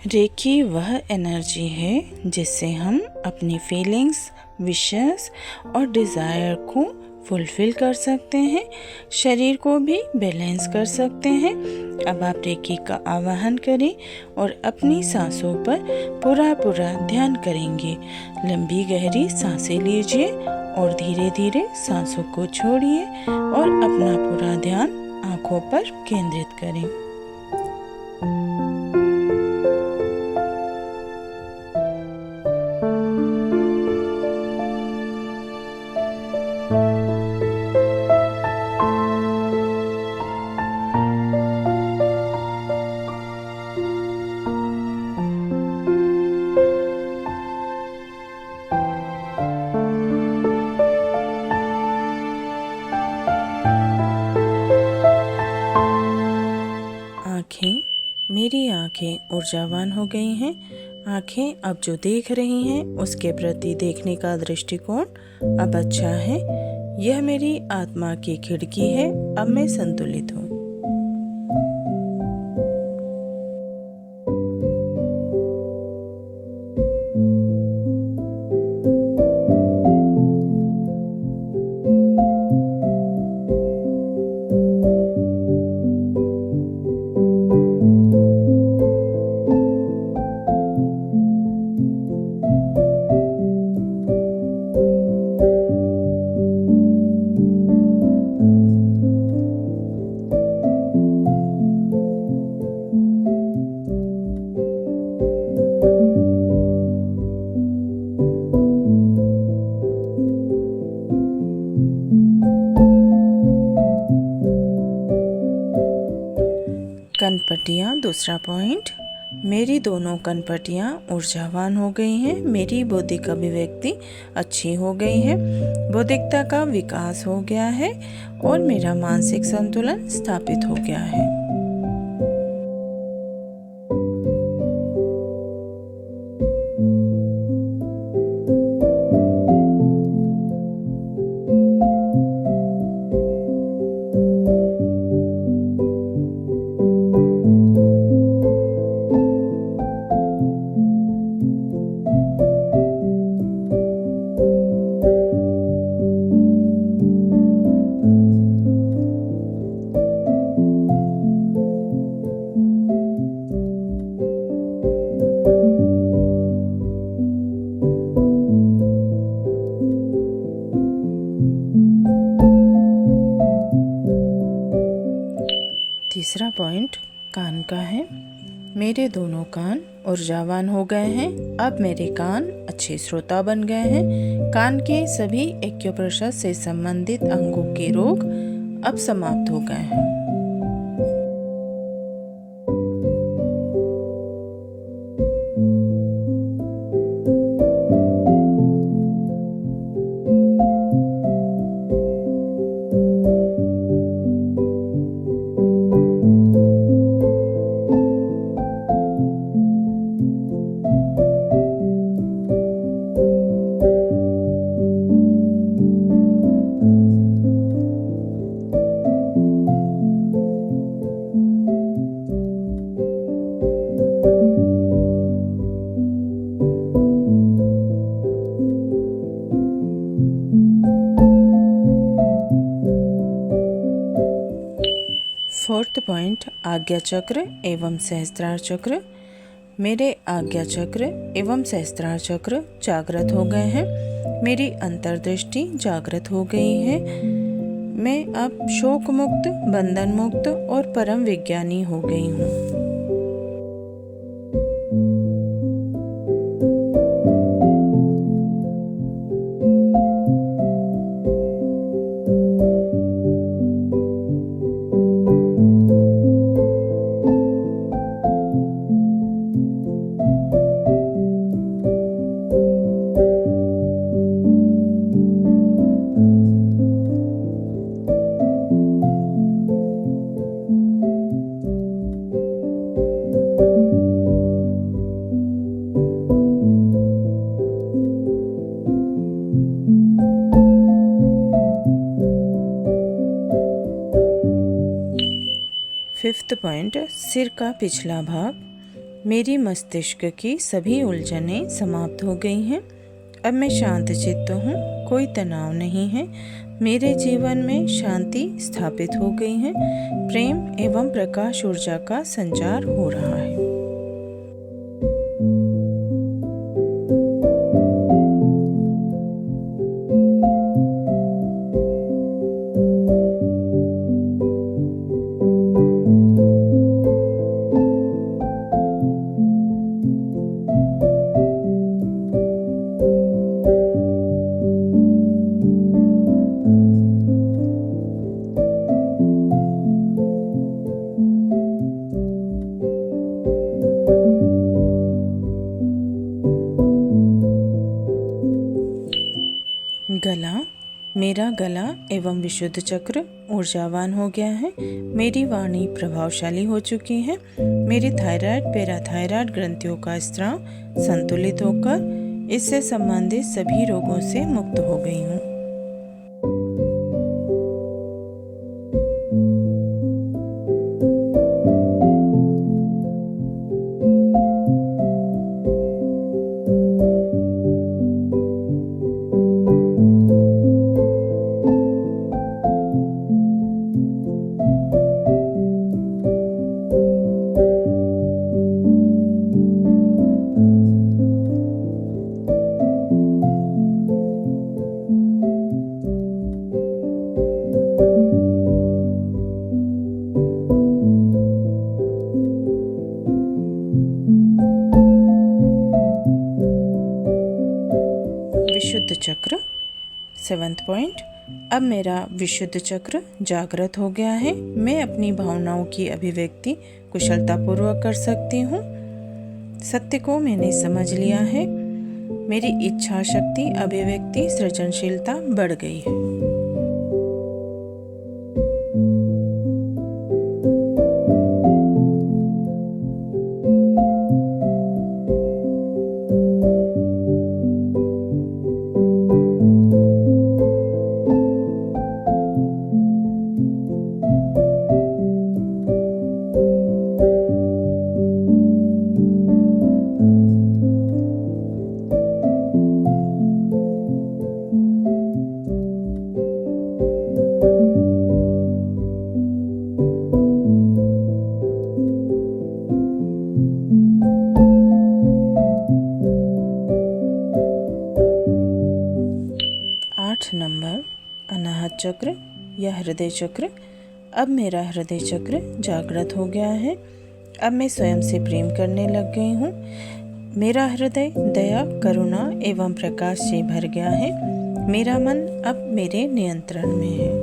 Recce वह energy है जिससे हम अपनी फीलिंग्स, विशेस और डिज़ायर को फुलफ़िल कर सकते हैं, शरीर को भी बैलेंस कर सकते हैं। अब आप रेकी का आवाहन करें और अपनी सांसों पर पूरा ध्यान करेंगे। लंबी गहरी सांसें लीजिए और धीरे धीरे सांसों को छोड़िए और अपना पूरा ध्यान आँखों पर केंद्रित करें। मेरी आँखें ऊर्जावान हो गई हैं। आँखें अब जो देख रही हैं उसके प्रति देखने का दृष्टिकोण अब अच्छा है। यह मेरी आत्मा की खिड़की है। अब मैं संतुलित हूँ। कनपटियाँ, दूसरा पॉइंट। मेरी दोनों कनपटियाँ ऊर्जावान हो गई हैं। मेरी बौद्धिक अभिव्यक्ति अच्छी हो गई है। बौद्धिकता का विकास हो गया है और मेरा मानसिक संतुलन स्थापित हो गया है। तीसरा पॉइंट कान का है। मेरे दोनों कान ऊर्जावान हो गए हैं। अब मेरे कान अच्छे श्रोता बन गए हैं। कान के सभी एक्यूप्रेशर से संबंधित अंगों के रोग अब समाप्त हो गए हैं। फोर्थ पॉइंट, आज्ञा चक्र एवं सहस्त्रार चक्र। मेरे आज्ञा चक्र एवं सहस्त्रार चक्र जागृत हो गए हैं। मेरी अंतर्दृष्टि जागृत हो गई है। मैं अब शोक मुक्त, बंधन मुक्त और परम विज्ञानी हो गई हूँ। फिफ्थ पॉइंट, सिर का पिछला भाग। मेरी मस्तिष्क की सभी उलझनें समाप्त हो गई हैं। अब मैं शांत चित्त हूँ, कोई तनाव नहीं है। मेरे जीवन में शांति स्थापित हो गई है। प्रेम एवं प्रकाश ऊर्जा का संचार हो रहा है। गला, मेरा गला एवं विशुद्ध चक्र ऊर्जावान हो गया है। मेरी वाणी प्रभावशाली हो चुकी है। मेरी थायराइड पैराथायराइड ग्रंथियों का स्राव संतुलित होकर इससे संबंधित सभी रोगों से मुक्त हो गई हूँ। विशुद्ध चक्र 7th पॉइंट। अब मेरा विशुद्ध चक्र जागृत हो गया है। मैं अपनी भावनाओं की अभिव्यक्ति कुशलतापूर्वक कर सकती हूँ। सत्य को मैंने समझ लिया है। मेरी इच्छा शक्ति, अभिव्यक्ति, सृजनशीलता बढ़ गई है। नंबर अनाहत चक्र या हृदय चक्र। अब मेरा हृदय चक्र जागृत हो गया है। अब मैं स्वयं से प्रेम करने लग गई हूँ। मेरा हृदय दया, करुणा एवं प्रकाश से भर गया है। मेरा मन अब मेरे नियंत्रण में है।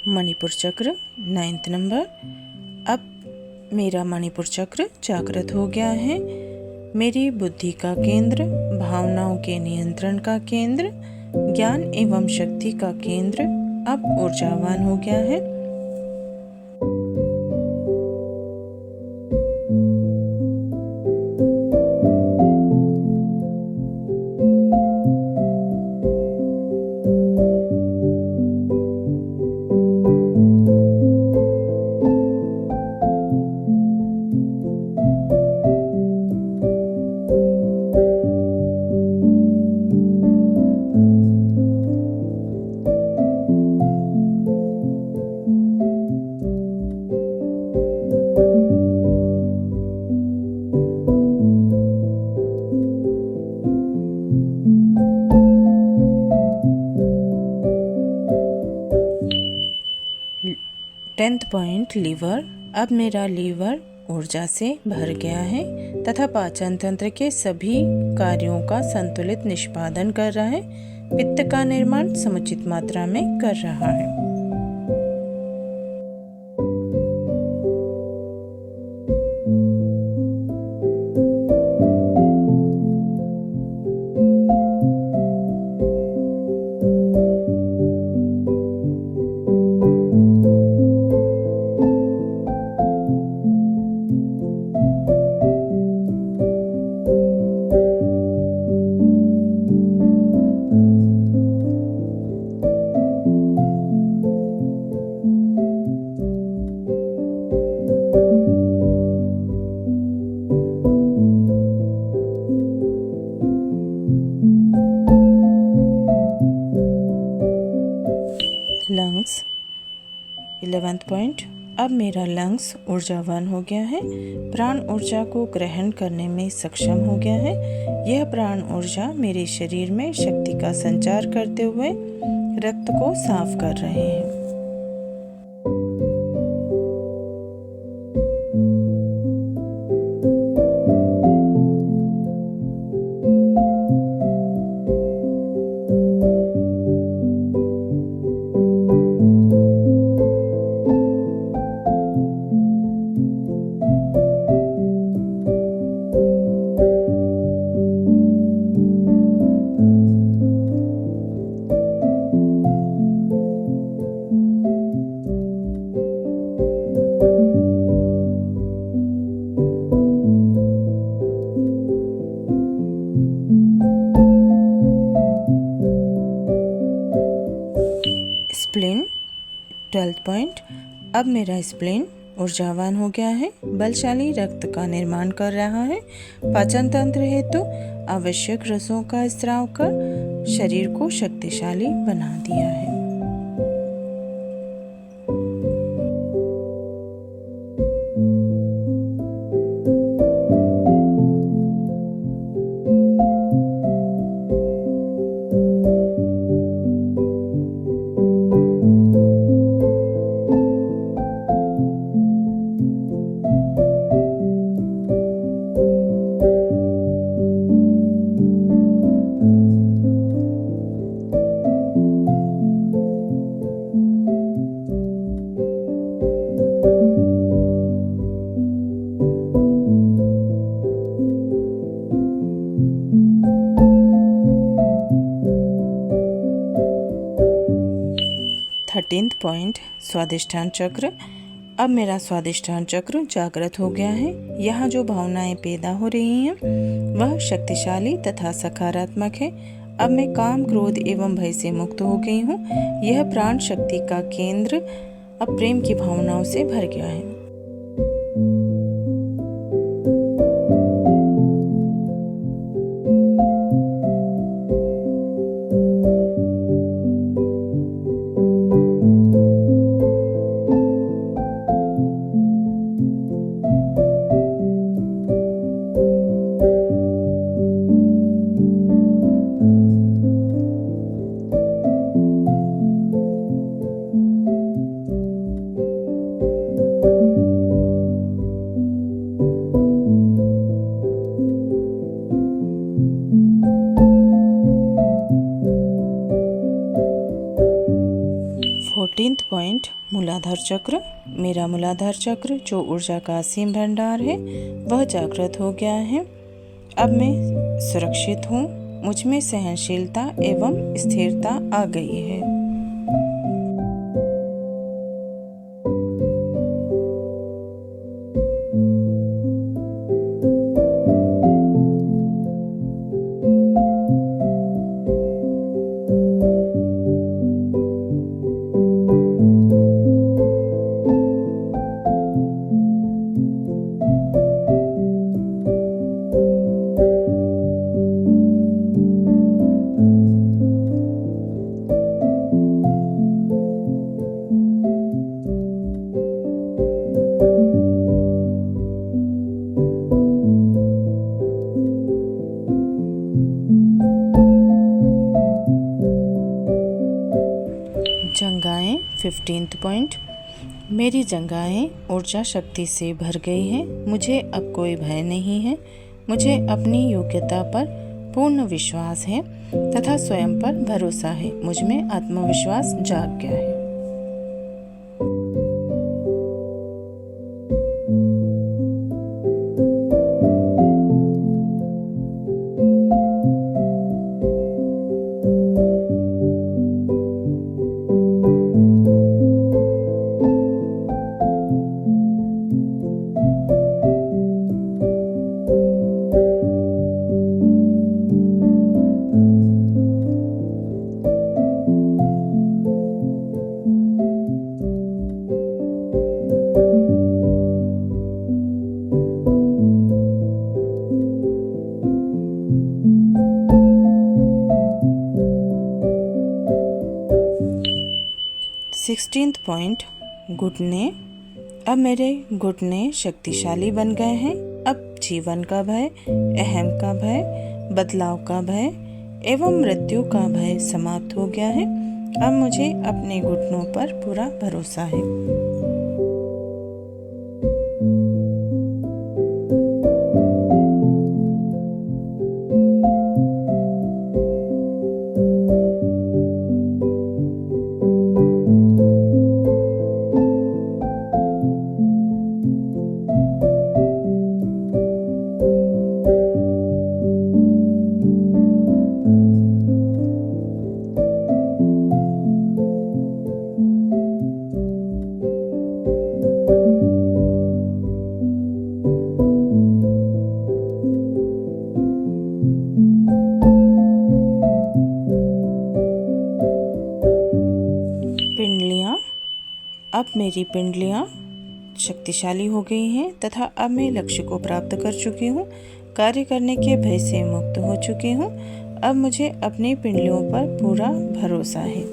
मणिपुर चक्र 9th नंबर। अब मेरा मणिपुर चक्र जागृत हो गया है। मेरी बुद्धि का केंद्र, भावनाओं के नियंत्रण का केंद्र, ज्ञान एवं शक्ति का केंद्र अब ऊर्जावान हो गया है। Tenth point liver. अब मेरा लीवर ऊर्जा से भर गया है तथा पाचन तंत्र के सभी कार्यों का संतुलित निष्पादन कर रहा है। पित्त का निर्माण समुचित मात्रा में कर रहा है। Lungs 11th point. अब मेरा लंग्स ऊर्जावान हो गया है, प्राण ऊर्जा को ग्रहण करने में सक्षम हो गया है। यह प्राण ऊर्जा मेरे शरीर में शक्ति का संचार करते हुए रक्त को साफ कर रहे हैं। Spleen 12th point. अब मेरा स्प्लीन ऊर्जावान हो गया है, बलशाली रक्त का निर्माण कर रहा है। पाचन तंत्र हेतु आवश्यक रसों का स्राव कर शरीर को शक्तिशाली बना दिया है। थर्टीन्थ पॉइंट स्वादिष्ठान चक्र। अब मेरा स्वादिष्ठान चक्र जागृत हो गया है। यहाँ जो भावनाएं पैदा हो रही हैं वह शक्तिशाली तथा सकारात्मक है। अब मैं काम, क्रोध एवं भय से मुक्त हो गई हूँ। यह प्राण शक्ति का केंद्र अब प्रेम की भावनाओं से भर गया है। फोर्टीन्थ पॉइंट मूलाधार चक्र। मेरा मूलाधार चक्र जो ऊर्जा का असीम भंडार है वह जागृत हो गया है। अब मैं सुरक्षित हूँ। मुझ में सहनशीलता एवं स्थिरता आ गई है। जंघाएं 15th पॉइंट। मेरी जंघाएं ऊर्जा शक्ति से भर गई हैं। मुझे अब कोई भय नहीं है। मुझे अपनी योग्यता पर पूर्ण विश्वास है तथा स्वयं पर भरोसा है। मुझ में आत्मविश्वास जाग गया है। सिक्सटीन्थ पॉइंट, घुटने। अब मेरे घुटने शक्तिशाली बन गए हैं। अब जीवन का भय, अहम का भय, बदलाव का भय एवं मृत्यु का भय समाप्त हो गया है। अब मुझे अपने घुटनों पर पूरा भरोसा है। पिंडलियाँ। अब मेरी पिंडलियाँ शक्तिशाली हो गई हैं तथा अब मैं लक्ष्य को प्राप्त कर चुकी हूँ। कार्य करने के भय से मुक्त हो चुकी हूँ। अब मुझे अपनी पिंडलियों पर पूरा भरोसा है।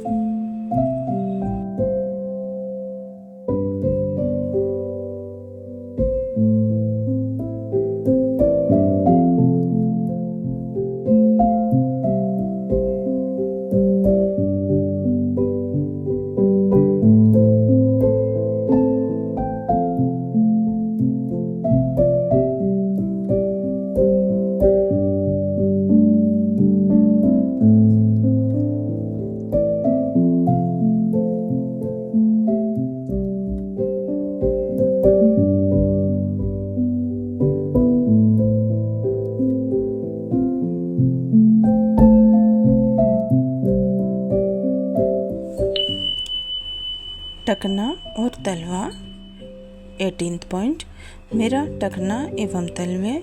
टखना और तलवा। 18th पॉइंट, मेरा टखना एवं तलवे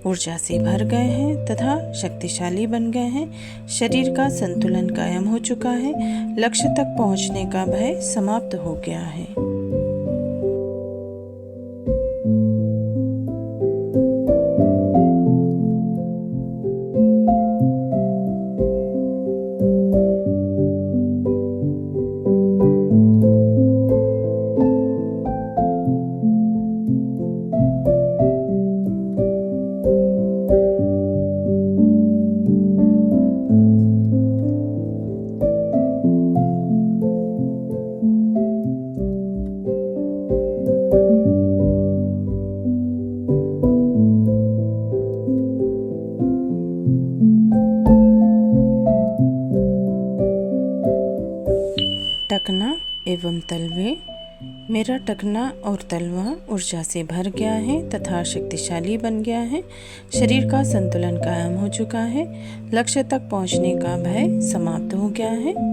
ऊर्जा से भर गए हैं तथा शक्तिशाली बन गए हैं। शरीर का संतुलन कायम हो चुका है। लक्ष्य तक पहुंचने का भय समाप्त हो गया है। टखना एवं तलवे। मेरा टखना और तलवा ऊर्जा से भर गया है तथा शक्तिशाली बन गया है। शरीर का संतुलन कायम हो चुका है। लक्ष्य तक पहुंचने का भय समाप्त हो गया है।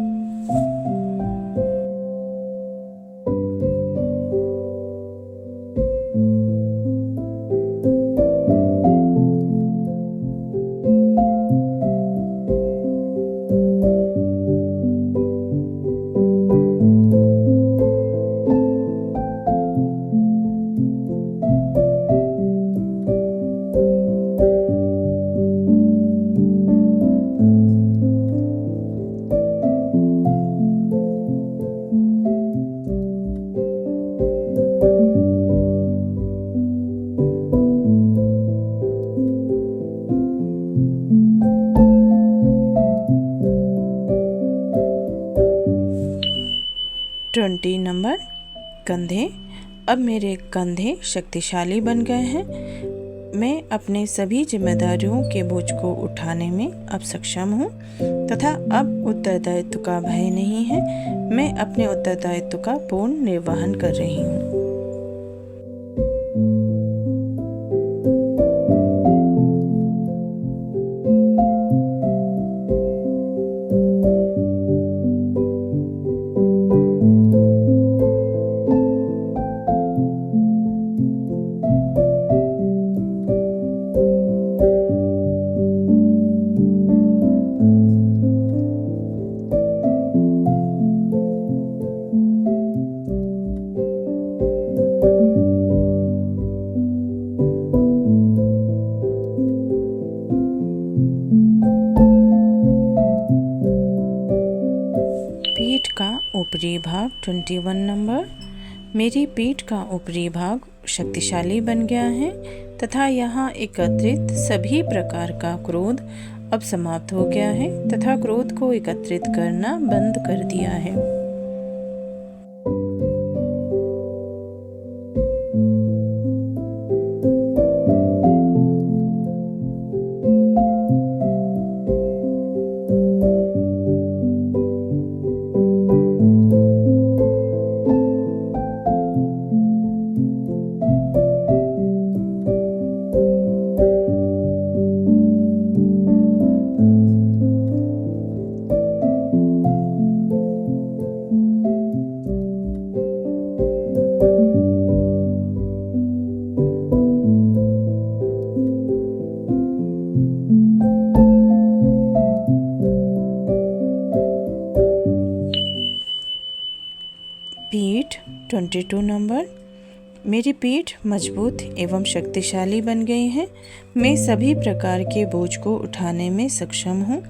कंधे। अब मेरे कंधे शक्तिशाली बन गए हैं। मैं अपने सभी जिम्मेदारियों के बोझ को उठाने में अब सक्षम हूँ तथा अब उत्तरदायित्व का भय नहीं है। मैं अपने उत्तरदायित्व का पूर्ण निर्वहन कर रही हूँ। पीठ का ऊपरी भाग 21 नंबर। मेरी पीठ का ऊपरी भाग शक्तिशाली बन गया है तथा यहाँ एकत्रित सभी प्रकार का क्रोध अब समाप्त हो गया है तथा क्रोध को एकत्रित करना बंद कर दिया है। पीठ 22 नंबर। मेरी पीठ मजबूत एवं शक्तिशाली बन गई है। मैं सभी प्रकार के बोझ को उठाने में सक्षम हूँ।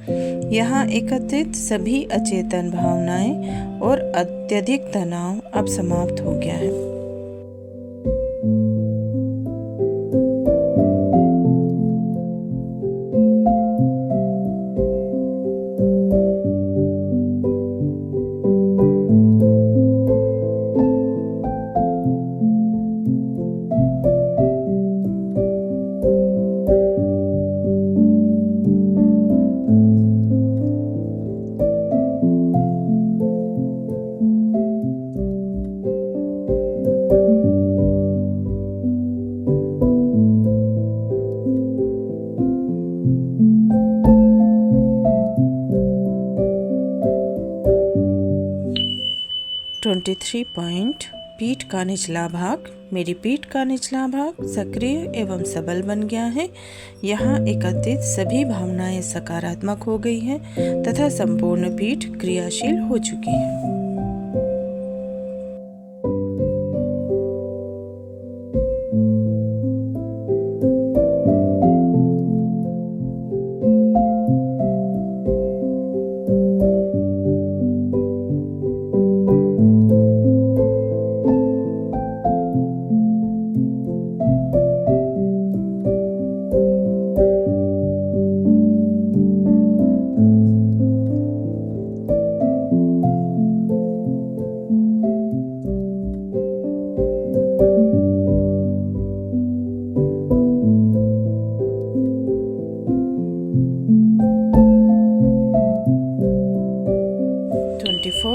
यहाँ एकत्रित सभी अचेतन भावनाएं और अत्यधिक तनाव अब समाप्त हो गया है। (23 पॉइंट) पीठ का निचला भाग। मेरी पीठ का निचला भाग सक्रिय एवं सबल बन गया है। यहाँ एकत्रित सभी भावनाएं सकारात्मक हो गई हैं तथा संपूर्ण पीठ क्रियाशील हो चुकी है।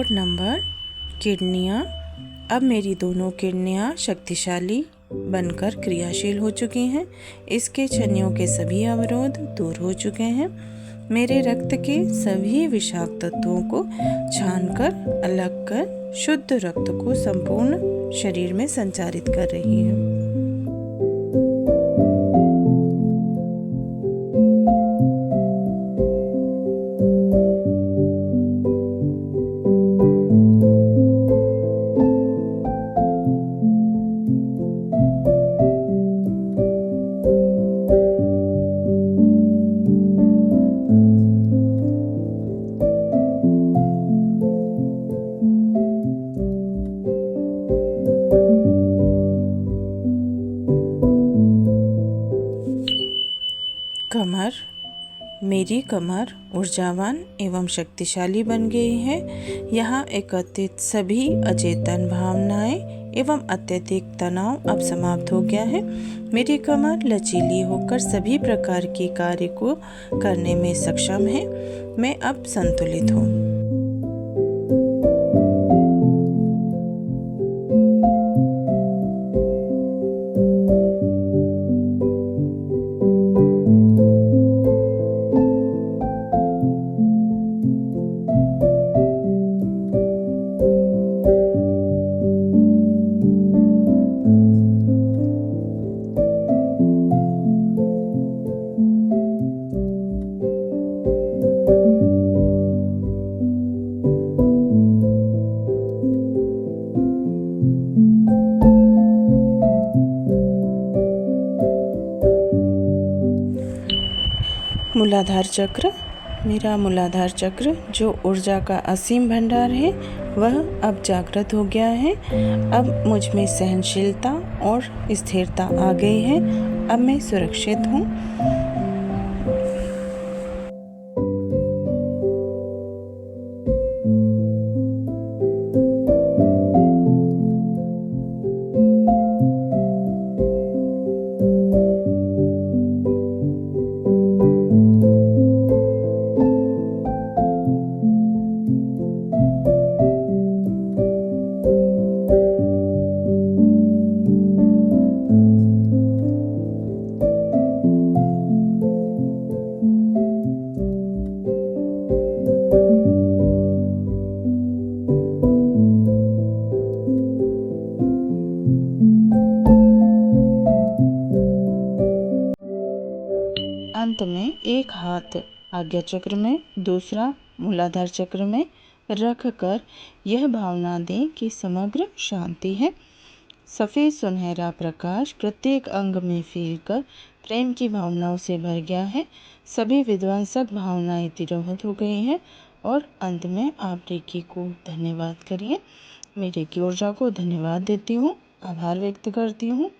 नंबर किडनियाँ। अब मेरी दोनों किडनियाँ शक्तिशाली बनकर क्रियाशील हो चुकी हैं। इसके छन्नियों के सभी अवरोध दूर हो चुके हैं। मेरे रक्त के सभी विषाक्त तत्वों को छानकर अलग कर शुद्ध रक्त को संपूर्ण शरीर में संचारित कर रही हूँ। कमर। मेरी कमर ऊर्जावान एवं शक्तिशाली बन गई है। यहाँ एकत्रित सभी अचेतन भावनाएं एवं अत्यधिक तनाव अब समाप्त हो गया है। मेरी कमर लचीली होकर सभी प्रकार के कार्य को करने में सक्षम है। मैं अब संतुलित हूँ। मूलाधार चक्र। मेरा मूलाधार चक्र जो ऊर्जा का असीम भंडार है वह अब जागृत हो गया है। अब मुझ में सहनशीलता और स्थिरता आ गई है। अब मैं सुरक्षित हूँ। अंत में एक हाथ आज्ञा चक्र में, दूसरा मूलाधार चक्र में रख कर यह भावना दें कि समग्र शांति है। सफ़ेद सुनहरा प्रकाश प्रत्येक अंग में फैलकर प्रेम की भावनाओं से भर गया है। सभी विध्वंसक भावनाएं तिरोहित हो गई हैं और अंत में आप रेकी को धन्यवाद करिए। मैं रेकी ऊर्जा को धन्यवाद देती हूँ, आभार व्यक्त करती हूँ।